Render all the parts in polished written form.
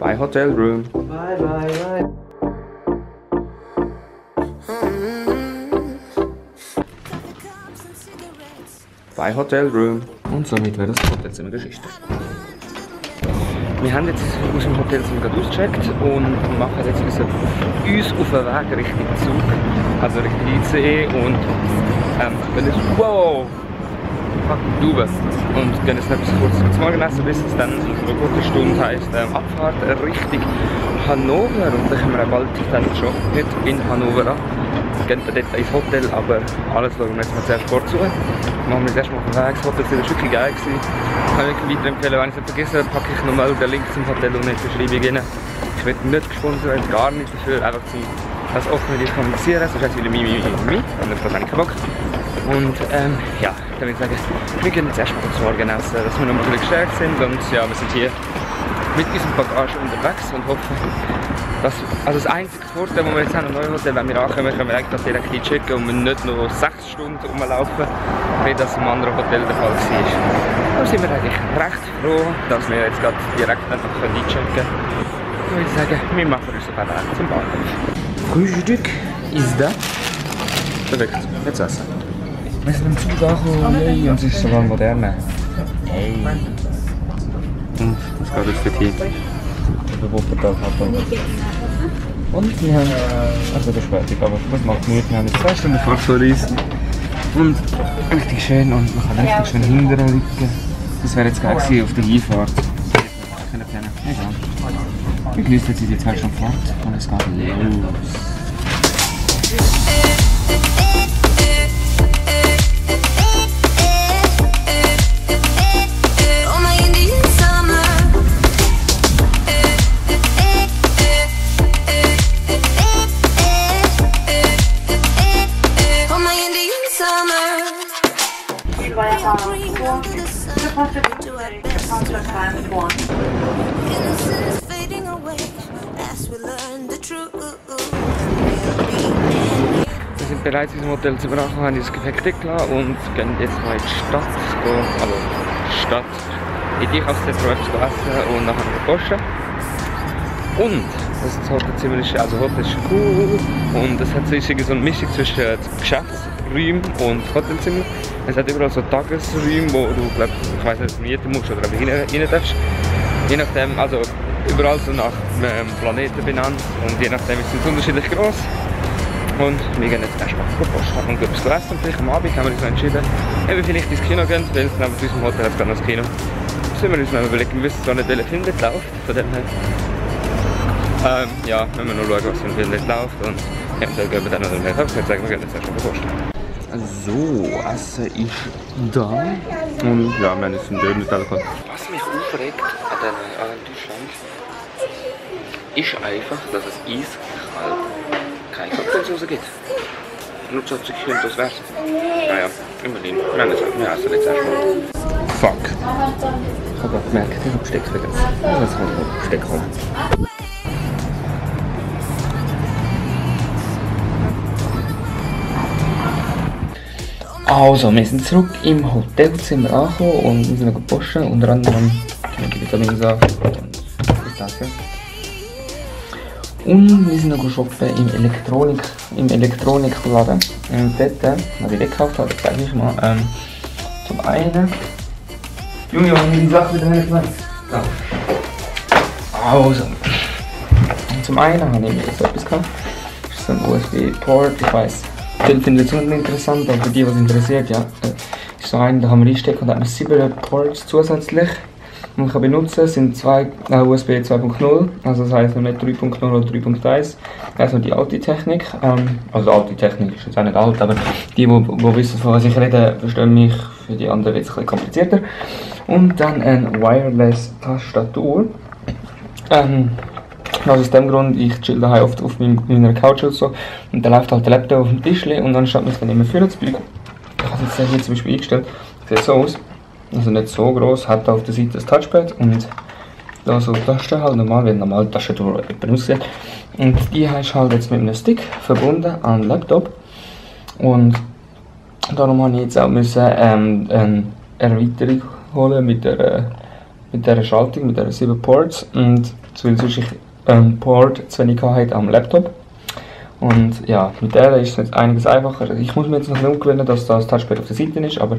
Bye hotel room. Bye, bye, bye. Bye hotel room. Und somit wäre das Hotelzimmer Geschichte. Wir haben jetzt aus dem Hotelzimmer gerade ausgecheckt und machen jetzt uns auf den Weg Richtung Zug, also Richtung ICE und wenn es wow Dube und gehen jetzt noch etwas kurz zum Morgenessen, bis es dann in einer guten Stunde heisst Abfahrt Richtung Hannover und dann können wir auch bald dann schon nicht in Hannover an. Wir gehen dort ins Hotel, aber alles schauen wir jetzt mal zuerst kurz zu. Machen wir das erstmal auf den Weg. Das Hotelzimmer war wirklich geil. Ich kann wirklich weiterempfehlen, wenn ich es nicht vergesse, packe ich nochmal den Link zum Hotel und in die Beschreibung rein. Ich werde nicht gesponsert, gar nicht dafür, einfach zum das offen mit dir kommunizieren, sonst heißt es wieder mi, und das hat eigentlich Bock. Und ja, dann würde ich sagen, wir gehen jetzt erstmal zum Morgenessen, dass wir noch ein bisschen gestärkt sind und ja, wir sind hier mit unserem Bagage unterwegs und hoffen, dass, also das einzige Vorteil, das wir jetzt haben am neuen Hotel, wenn wir ankommen, können wir eigentlich direkt einchecken und wir nicht noch 6 Stunden rumlaufen, wie das im anderen Hotel der Fall war. Da sind wir eigentlich recht froh, dass wir jetzt gerade direkt einfach einchecken können. Ich würde sagen, wir machen uns auf den Weg zum Bahnhof. Frühstück ist da. Perfekt, jetzt essen. Wir sind im Zug angekommen und es ist sogar modern. Hey. Und das geht jetzt dorthin. Der Wuppertal hat und wir haben, also Verspätung, aber das macht nichts. Wir haben jetzt 2 Stunden Fahrt vor uns. Und richtig schön und man kann richtig schön hinterher liegen. Das wäre jetzt geil gewesen auf der Hinfahrt. Egal. Wir genießen jetzt die 2 Stunden Fahrt und es geht los. Wir sind bereits in unserem Hotelzimmer angekommen, haben das Gepäck gelassen und gehen jetzt mal in die Stadt. Also Stadt. In die Einkaufszentrum etwas essen und nachher noch posten. Und das Hotelzimmer ist, also Hotel ist cool und es hat so eine Mischung zwischen Geschäftsräumen und Hotelzimmer. Es hat überall so Tagesräume, wo du, glaub, ich weiss nicht, mieten musst oder rein darfst. Je nachdem, also überall so nach Planeten benannt und je nachdem ist es unterschiedlich groß. Und wir gehen jetzt erstmal posten und etwas essen. Und vielleicht am Abend haben wir uns entschieden, ob wir vielleicht ins Kino gehen, weil es neben unserem Hotel hat gerade noch das Kino. Das müssen wir uns mal überlegen, wir wissen zwar nicht, welcher Film dort läuft, von dem her. Ja, wenn wir nur schauen, was für ein Film dort läuft und eventuell gehen wir dann noch mehr. Ich würde sagen, wir gehen jetzt erstmal posten. So, Essen ist da und ja, wir haben jetzt einen Döner bekommen. Was mich aufregt an Deutschland ist einfach, dass es eiskalt keine Cocktailsauce gibt. Nur 20 könnte das wert sein. Naja, immerhin. Wir essen jetzt erstmal. Fuck. Ich habe gerade gemerkt, ich habe Besteck vergessen. Jetzt kann ich Besteck holen. Also, wir sind zurück im Hotelzimmer angekommen und wir sind noch posten. Unter anderem die Vitaminsaft und Pistazien. Und wir sind noch shoppen im Elektronikladen. Und dort, was ich gekauft habe, das zeige ich mal. Zum einen. Junge, wann die Sachen wieder hergebracht? Da. Also. Und zum einen habe ich mir jetzt etwas gekauft. Das ist so ein USB-Port, ich weiss. Ich finde es nicht interessant, aber für die, was interessiert, ja, ist so ein, da kann man reinstecken und da hat man 7 Ports zusätzlich. Und ich kann benutzen, sind USB 2.0, also das heisst noch nicht 3.0 oder 3.1. Das ist noch die alte Technik. Also alte Technik ist jetzt auch nicht alt, aber die wissen, von was ich rede, verstehen mich. Für die anderen wird es ein bisschen komplizierter. Und dann eine Wireless-Tastatur. Also aus dem Grund, ich chill daheim oft auf meiner Couch oder so und dann läuft halt der Laptop auf dem Tisch und anstatt mich dann immer führen zu beugen. Ich habe es jetzt hier zum Beispiel eingestellt, sieht so aus, also nicht so groß, hat auf der Seite das Touchpad und da so Tasten halt, normal, wie eine normale Tastatur aussieht. Und die hast halt jetzt mit einem Stick verbunden an den Laptop und darum habe ich jetzt auch müssen, eine Erweiterung holen mit der mit dieser Schaltung, mit diesen 7 Ports. Und weil sonst ich Port zu wenig hatte am Laptop. Und ja, mit der ist es jetzt einiges einfacher. Ich muss mir jetzt noch umgewöhnen, dass das Touchpad auf der Seite ist, aber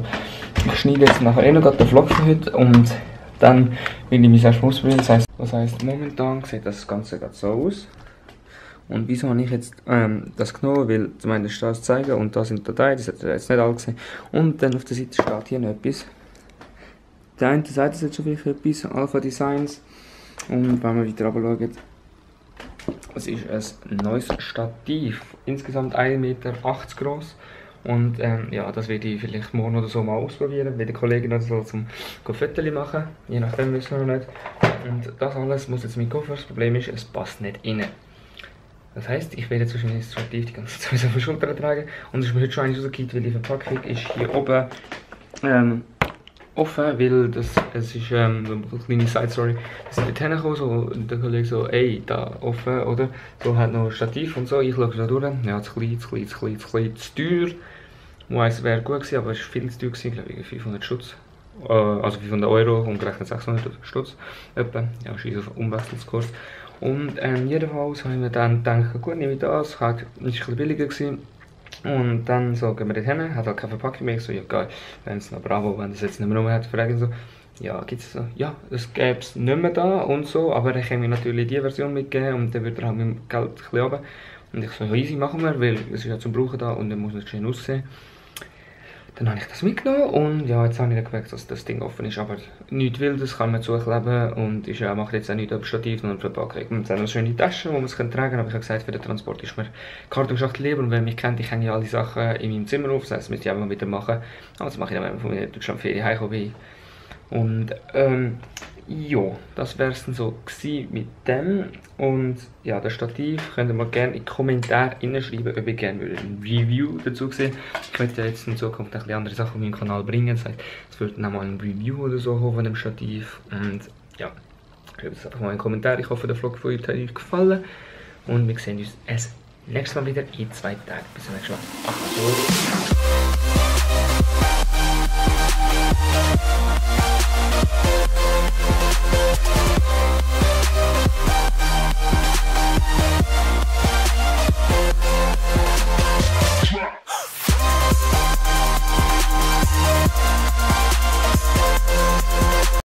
ich schneide jetzt nachher noch den Vlog für heute und dann will ich mich erst mal ausprobieren. Das heisst, momentan sieht das Ganze gerade so aus. Und wieso habe ich jetzt das genommen? Weil zum einen das zeigen und da sind Dateien, das hat ihr jetzt nicht alle gesehen. Und dann auf der Seite steht hier noch etwas. Die eine Seite ist jetzt schon vielleicht etwas, Alpha Designs. Und wenn wir weiter runter schauen, es ist ein neues Stativ, insgesamt 1,80 Meter groß. Und ja, das werde ich vielleicht morgen oder so mal ausprobieren, mit der Kollegin oder so zum Fotos machen, je nachdem wissen wir noch nicht. Und das alles muss jetzt mit Koffer, das Problem ist, es passt nicht rein. Das heisst, ich werde jetzt wahrscheinlich das Stativ die ganze Zeit auf der Schulter tragen und es ist mir heute schon eines rausgekippt, weil die Verpackung ist hier oben offen, weil es ist so eine kleine Side-Story. Es sind dort hingekommen, so, und der Kollege so, ey, da offen, oder? So hat noch ein Stativ und so, ich schaue da durch. Ja, zu klein, zu teuer. Es wäre gut gewesen, aber es war viel zu teuer gewesen, glaube ich, 500 Stutz. Also 500 Euro, umgerechnet 600 Stutz. Etwa, ja, scheiß auf Umwechselskurs. Und jedenfalls habe ich mir dann gedacht, gut, nehme ich das, ist ein bisschen billiger gewesen. Und dann so gehen wir dort hin, hat halt keine Verpackung mehr, so, ja geil, wenn es noch Bravo, wenn das jetzt nicht mehr rum hat, fragen so, ja, gibt es so, ja, das gäbe es nicht mehr da und so, aber dann kann mir natürlich die Version mitgeben und dann wird er halt mit dem Geld ein bisschen runter. Und ich so, ja, easy, machen wir, weil es ist ja zum Brauchen da und dann muss es schön aussehen. Dann habe ich das mitgenommen und ja, jetzt habe ich dann gemerkt, dass das Ding offen ist, aber nichts Wildes, kann man zukleben und ich mache jetzt auch nichts auf Stativ, sondern Verpackung. Und dann eine schöne Tasche, die man es tragen kann, aber ich habe gesagt, für den Transport ist mir Kartonschachtel lieber und wer mich kennt, ich hänge ja alle Sachen in meinem Zimmer auf, das heisst, das müsste ich einfach wieder machen. Aber das mache ich dann, wenn ich von meiner Deutschlandferien heimgekommen bin. Und ja, das wäre es dann so mit dem. Und ja, das Stativ könnt ihr mal gerne in die Kommentare schreiben, ob ihr gerne ein Review dazu sehen. Ich möchte ja jetzt in Zukunft ein bisschen andere Sachen auf meinen Kanal bringen. Das heißt, es wird dann mal ein Review oder so von dem Stativ. Und ja, schreibt es einfach mal in die Kommentare. Ich hoffe, der Vlog von euch hat euch gefallen. Und wir sehen uns das nächste Mal wieder in 2 Tagen. Bis zum nächsten Mal. Achtung.